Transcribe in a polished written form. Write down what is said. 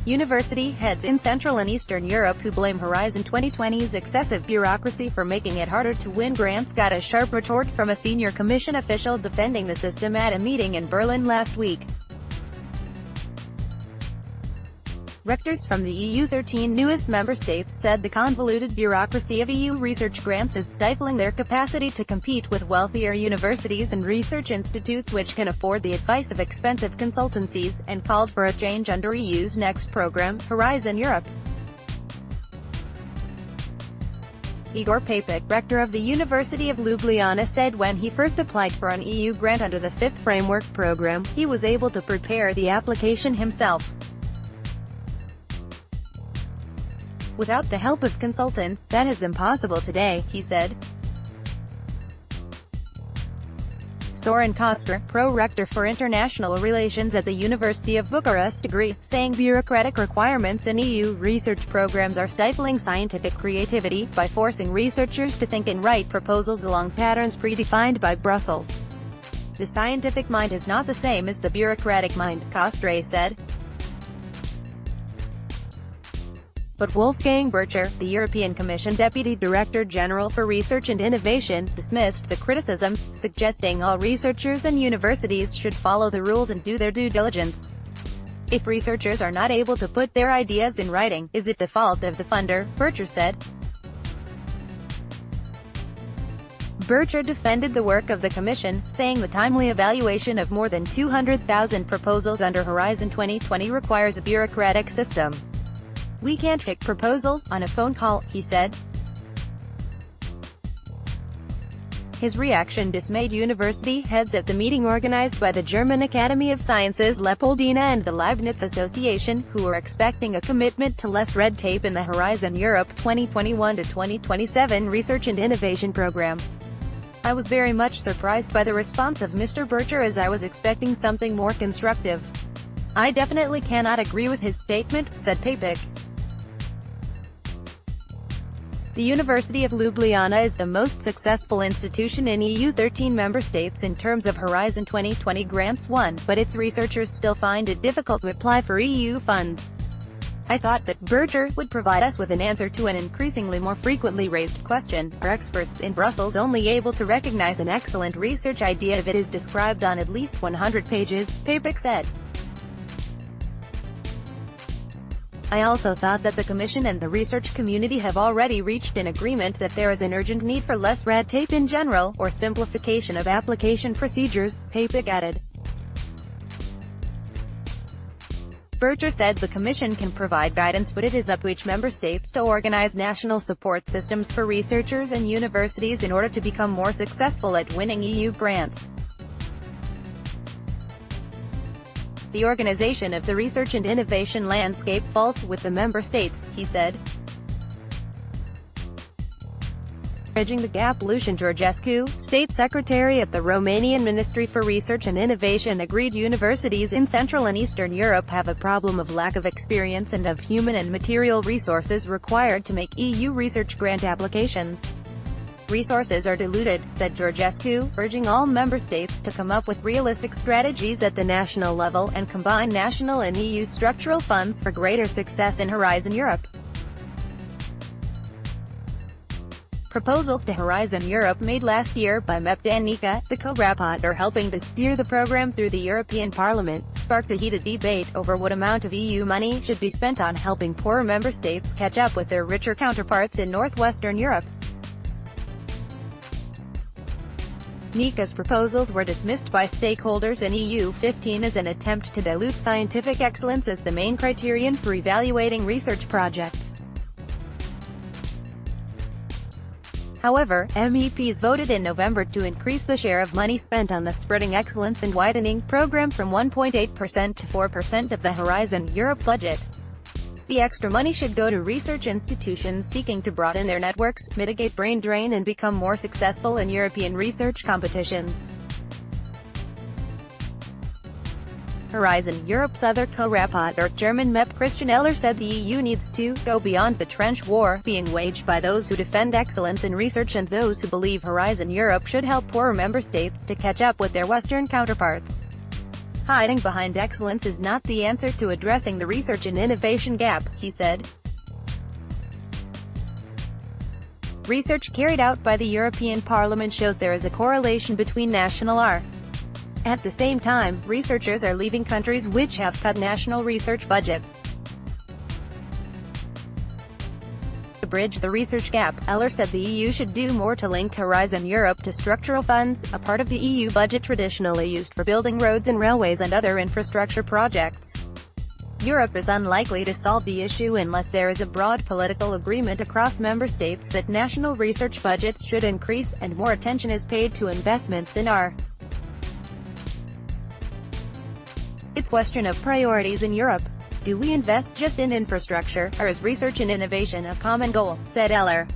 University heads in Central and Eastern Europe who blame Horizon 2020's excessive bureaucracy for making it harder to win grants got a sharp retort from a senior Commission official defending the system at a meeting in Berlin last week. Rectors from the EU 13 newest member states said the convoluted bureaucracy of EU research grants is stifling their capacity to compete with wealthier universities and research institutes which can afford the advice of expensive consultancies, and called for a change under EU's next program, Horizon Europe. Igor Papik, rector of the University of Ljubljana, said when he first applied for an EU grant under the 5th Framework Program, he was able to prepare the application himself. Without the help of consultants, that is impossible today, he said. Sorin Kostra, pro-rector for international relations at the University of Bucharest, agreed, saying bureaucratic requirements in EU research programs are stifling scientific creativity, by forcing researchers to think and write proposals along patterns predefined by Brussels. The scientific mind is not the same as the bureaucratic mind, Kostra said. But Wolfgang Burcher, the European Commission Deputy Director General for Research and Innovation, dismissed the criticisms, suggesting all researchers and universities should follow the rules and do their due diligence. If researchers are not able to put their ideas in writing, is it the fault of the funder? Burcher said. Burcher defended the work of the Commission, saying the timely evaluation of more than 200,000 proposals under Horizon 2020 requires a bureaucratic system. We can't pick proposals on a phone call, he said. His reaction dismayed university heads at the meeting organized by the German Academy of Sciences Leopoldina and the Leibniz Association, who were expecting a commitment to less red tape in the Horizon Europe 2021-2027 Research and Innovation program. I was very much surprised by the response of Mr. Burcher as I was expecting something more constructive. I definitely cannot agree with his statement, said Papik. The University of Ljubljana is the most successful institution in EU 13 member states in terms of Horizon 2020 grants won, but its researchers still find it difficult to apply for EU funds. I thought that Burcher would provide us with an answer to an increasingly more frequently raised question: are experts in Brussels only able to recognize an excellent research idea if it is described on at least 100 pages, Papik said. I also thought that the Commission and the research community have already reached an agreement that there is an urgent need for less red tape in general, or simplification of application procedures, Papik added. Burcher said the Commission can provide guidance, but it is up to each member states to organize national support systems for researchers and universities in order to become more successful at winning EU grants. The organization of the research and innovation landscape falls with the member states, he said. Bridging the gap, Lucian Georgescu, State Secretary at the Romanian Ministry for Research and Innovation, agreed universities in Central and Eastern Europe have a problem of lack of experience and of human and material resources required to make EU research grant applications. Resources are diluted, said Georgescu, urging all member states to come up with realistic strategies at the national level, and combine national and EU structural funds for greater success in Horizon Europe. Proposals to Horizon Europe made last year by MEP Danica, the co-rapporteur helping to steer the program through the European Parliament, sparked a heated debate over what amount of EU money should be spent on helping poorer member states catch up with their richer counterparts in northwestern Europe. Nica's proposals were dismissed by stakeholders in EU 15 as an attempt to dilute scientific excellence as the main criterion for evaluating research projects. However, MEPs voted in November to increase the share of money spent on the Spreading Excellence and Widening program from 1.8% to 4% of the Horizon Europe budget. The extra money should go to research institutions seeking to broaden their networks, mitigate brain drain, and become more successful in European research competitions. Horizon Europe's other co-rapporteur, German MEP Christian Eller, said the EU needs to go beyond the trench war being waged by those who defend excellence in research and those who believe Horizon Europe should help poorer member states to catch up with their Western counterparts. Hiding behind excellence is not the answer to addressing the research and innovation gap, he said. Research carried out by the European Parliament shows there is a correlation between national R. At the same time, researchers are leaving countries which have cut national research budgets. To bridge the research gap, Eller said the EU should do more to link Horizon Europe to structural funds, a part of the EU budget traditionally used for building roads and railways and other infrastructure projects. Europe is unlikely to solve the issue unless there is a broad political agreement across member states that national research budgets should increase, and more attention is paid to investments in R. It's a question of priorities in Europe. Do we invest just in infrastructure, or is research and innovation a common goal, said Eller.